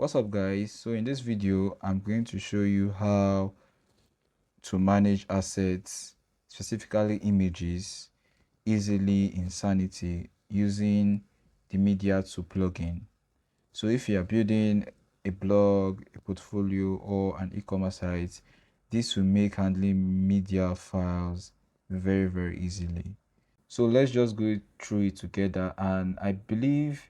What's up guys? So in this video I'm going to show you how to manage assets, specifically images, easily in Sanity using the Media 2 plugin. So if you are building a blog, a portfolio, or an e-commerce site, this will make handling media files very easily. So let's just go through it together, and I believe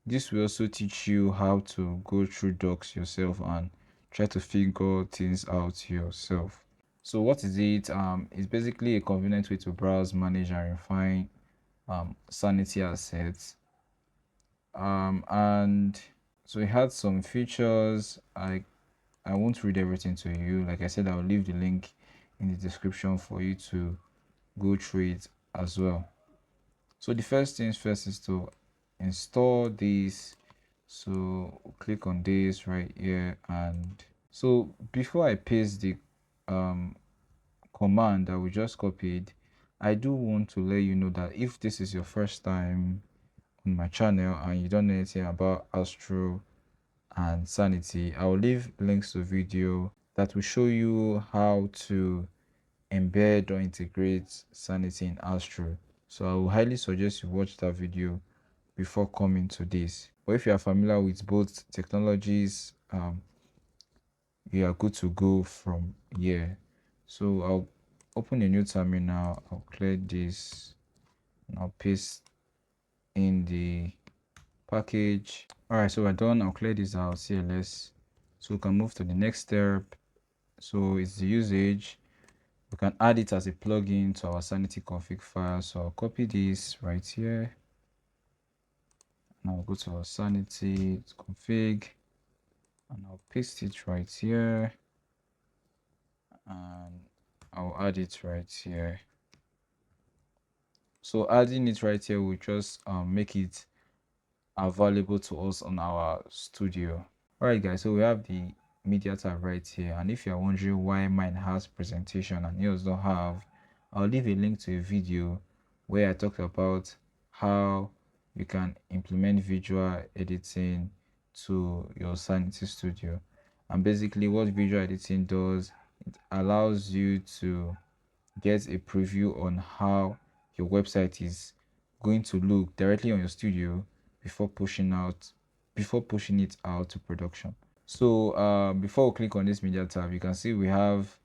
this will also teach you how to go through docs yourself and try to figure things out yourself. So what is it? It's basically a convenient way to browse, manage, and refine Sanity assets. And so it had some features. I won't read everything to you. Like I said, I'll leave the link in the description for you to go through it as well. So the first things first is to install this. So click on this right here, and so before I paste the command that we just copied, I do want to let you know that if this is your first time on my channel and you don't know anything about Astro and Sanity, I will leave links to video that will show you how to embed or integrate Sanity in Astro. So I will highly suggest you watch that video before coming to this. But if you are familiar with both technologies, you are good to go from here. So I'll open a new terminal, I'll clear this, and I'll paste in the package. All right, so we're done. I'll clear this out, CLS. So we can move to the next step. So it's the usage. We can add it as a plugin to our Sanity config file. So I'll copy this right here. Now we'll go to our Sanity config and I'll paste it right here. And I'll add it right here. So adding it right here will just make it available to us on our studio. All right guys, so we have the media tab right here, and if you're wondering why mine has presentation and yours don't have, I'll leave a link to a video where I talked about how you can implement visual editing to your Sanity studio. And basically what visual editing does, it allows you to get a preview on how your website is going to look directly on your studio before pushing it out to production. So before we click on this media tab, you can see we have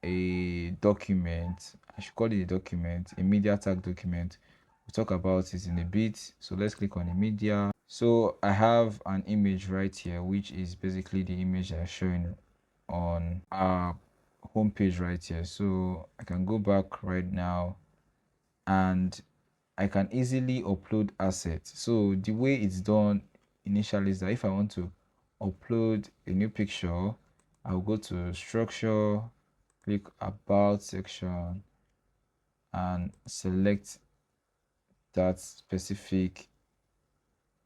a document. I should call it a document, a media tag document. We'll talk about it in a bit. So let's click on the media. So I have an image right here, which is basically the image I'm showing on our homepage right here. So I can go back right now and I can easily upload assets. So the way it's done initially is that if I want to upload a new picture, I'll go to structure, click about section, and select that specific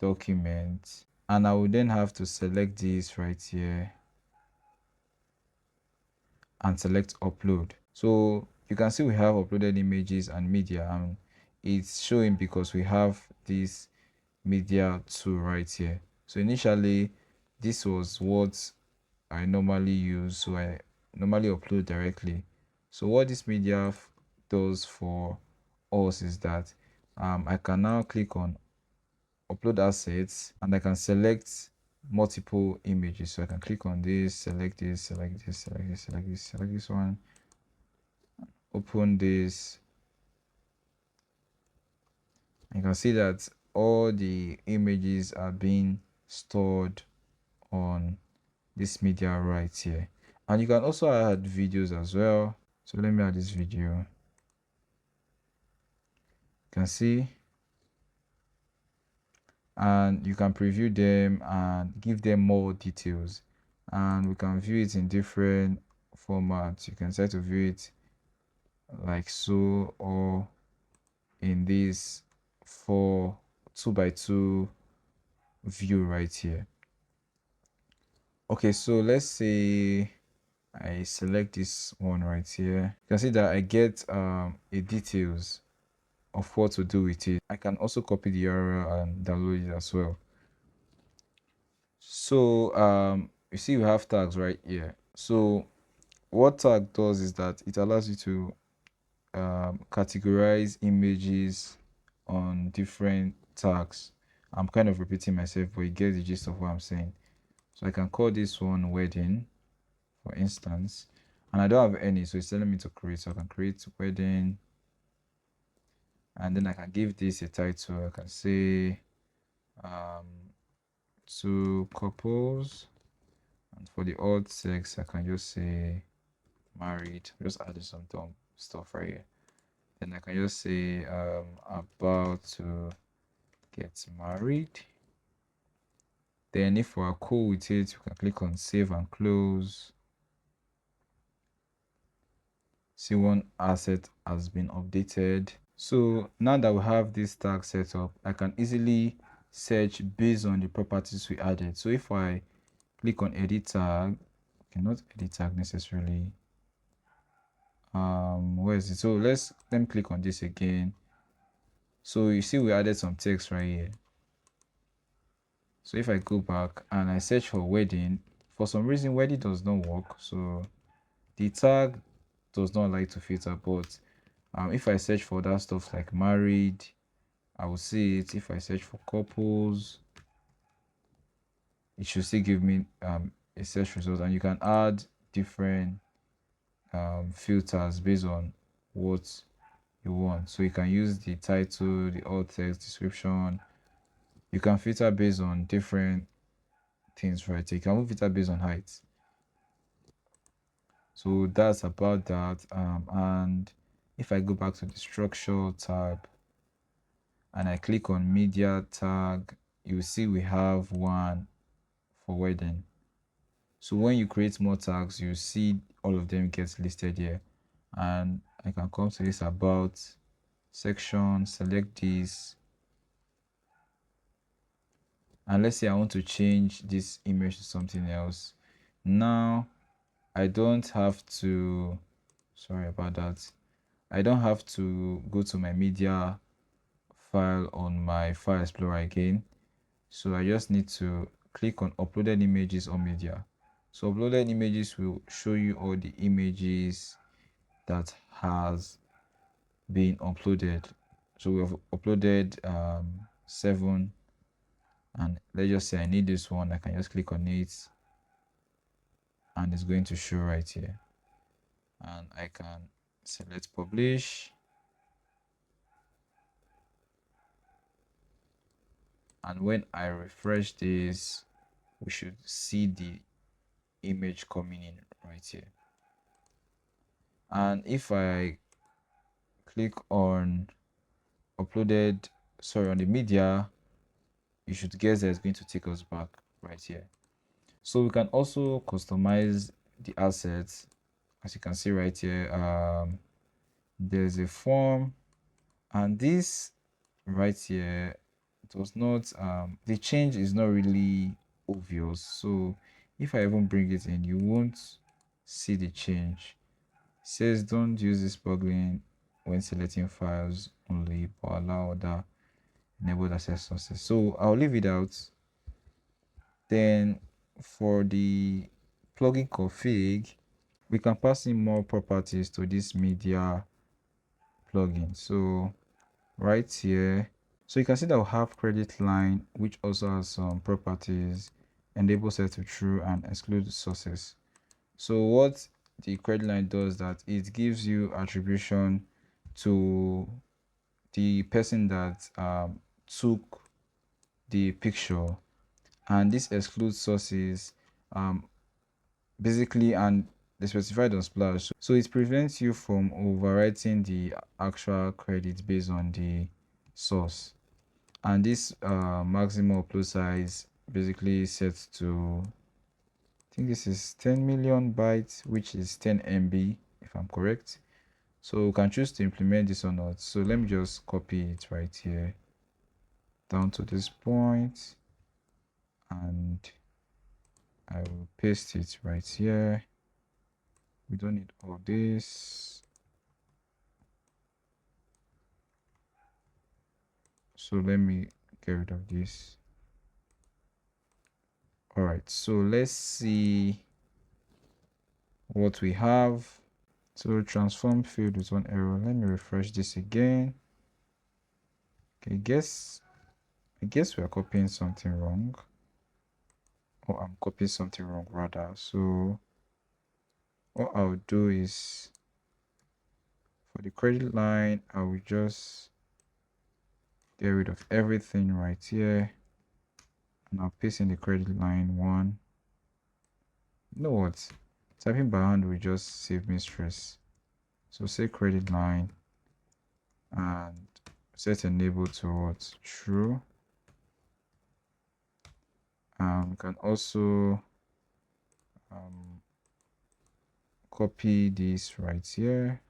document. And I will then have to select this right here and select upload. So you can see we have uploaded images and media, and it's showing because we have this media 2 right here. So initially this was what I normally use, so I normally upload directly. So what this media does for us is that I can now click on upload assets and I can select multiple images. So I can click on this, select this, select this, select this, select this, select this one, open this. You can see that all the images are being stored on this media right here, and you can also add videos as well. So let me add this video. You can see, and you can preview them and give them more details, and we can view it in different formats. You can start to view it like so, or in this 2x2 view right here. Okay, so let's say I select this one right here. You can see that I get a details of what to do with it. I can also copy the URL and download it as well. So you see we have tags right here. So what tag does is that it allows you to categorize images on different tags. I'm kind of repeating myself, but you get the gist of what I'm saying. So I can call this one wedding, for instance, and I don't have any, so it's telling me to create. So I can create wedding, and then I can give this a title. I can say um, two couples, and for the odd sex, I can just say married. Just adding some dumb stuff right here. Then I can just say about to get married. Then if we're cool with it, we can click on save and close. See, one asset has been updated. So now that we have this tag set up, I can easily search based on the properties we added. So if I click on edit tag, okay, not edit tag necessarily. Where is it? So let me click on this again. So you see we added some text right here. So if I go back and I search for wedding, for some reason wedding does not work. So the tag does not like to filter, but if I search for that stuff like married, I will see it. If I search for couples, it should still give me a search result, and you can add different filters based on what you want. So you can use the title, the alt text, description. You can filter based on different things, right? So you can filter based on height. So that's about that. And if I go back to the structure tab and I click on media tag, you see we have one for wedding. So when you create more tags, you see all of them get listed here. And I can come to this about section, select this, and let's say I want to change this image to something else. Now I don't have to, sorry about that, I don't have to go to my media file on my file explorer again. So I just need to click on uploaded images or media. So uploaded images will show you all the images that has been uploaded. So we have uploaded 7, and let's just say I need this one. I can just click on it and it's going to show right here, and I can select publish, and when I refresh this we should see the image coming in right here. And if I click on uploaded, sorry, on the media, you should guess that it's going to take us back right here. So we can also customize the assets. As you can see right here, there's a form, and this right here does not the change is not really obvious. So if I even bring it in, you won't see the change. It says don't use this plugin when selecting files only, but allow other enabled access sources. So I'll leave it out. Then for the plugin config, we can pass in more properties to this media plugin. So right here, so you can see that we have credit line, which also has some properties: enable set to true and exclude sources. So what the credit line does, that it gives you attribution to the person that took the picture, and this excludes sources basically, and they specified on Splash. So it prevents you from overwriting the actual credit based on the source. And this maximum upload size basically set to, I think this is 10 million bytes, which is 10 MB if I'm correct. So we can choose to implement this or not. So let me just copy it right here down to this point, and I will paste it right here. We don't need all this. So let me get rid of this. All right, so let's see what we have. So transform field with one error. Let me refresh this again. Okay, I guess we are copying something wrong. Or I'm copying something wrong rather. So what I'll do is for the credit line, I will just get rid of everything right here. And I'll paste in the credit line one. You know what? Typing by hand will just save me stress. So say credit line and set enable to what? True. We can also copy this right here,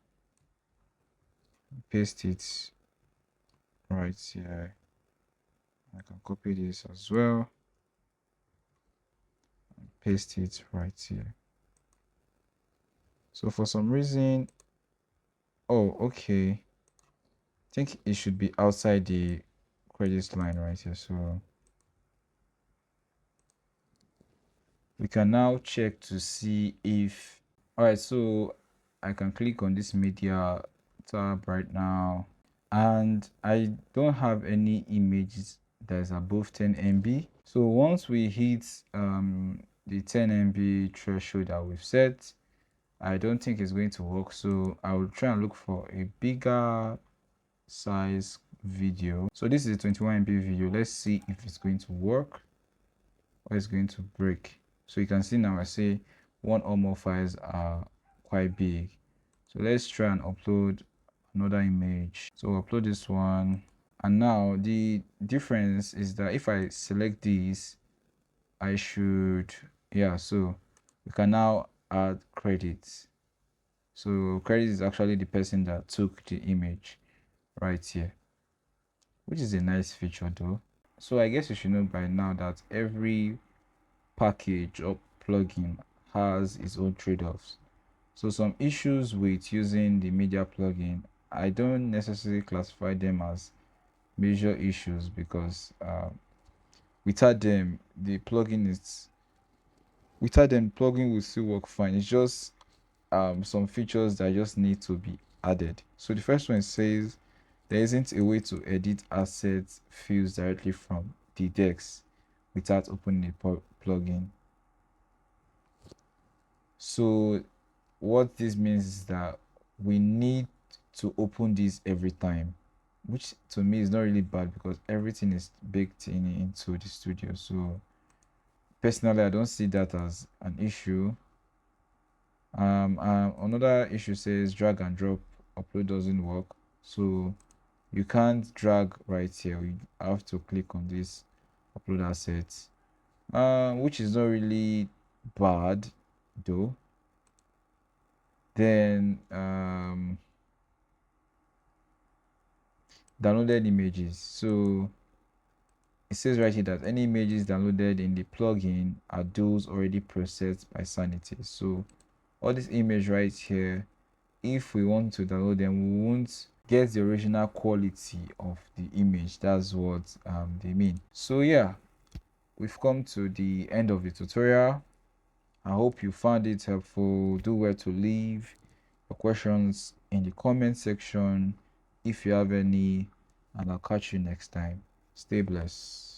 paste it right here. I can copy this as well, and paste it right here. So for some reason, oh, okay. I think it should be outside the credits line right here. So we can now check to see if, all right, so I can click on this media tab right now, and I don't have any images that is above 10 MB. So once we hit the 10 MB threshold that we've set, I don't think it's going to work. So I will try and look for a bigger size video. So this is a 21 MB video. Let's see if it's going to work or it's going to break. So you can see now I say one or more files are quite big. So let's try and upload another image. So upload this one, and now the difference is that if I select these, I should, yeah, so we can now add credits. So credit is actually the person that took the image right here, which is a nice feature though. So I guess you should know by now that every package or plugin has its own trade-offs. So some issues with using the media plugin, I don't necessarily classify them as major issues because without them the plugin is without them plugin will still work fine. It's just some features that just need to be added. So the first one says there isn't a way to edit assets fields directly from the decks without opening a plugin. So what this means is that we need to open this every time, which to me is not really bad because everything is baked into the studio. So personally, I don't see that as an issue. Another issue says drag and drop upload doesn't work. So you can't drag right here. You have to click on this upload assets, which is not really bad though. Then downloaded images. So it says right here that any images downloaded in the plugin are those already processed by Sanity. So all this image right here, if we want to download them, we won't get the original quality of the image. That's what they mean. So yeah, we've come to the end of the tutorial. I hope you found it helpful. Do well to leave your questions in the comment section if you have any, and I'll catch you next time. Stay blessed.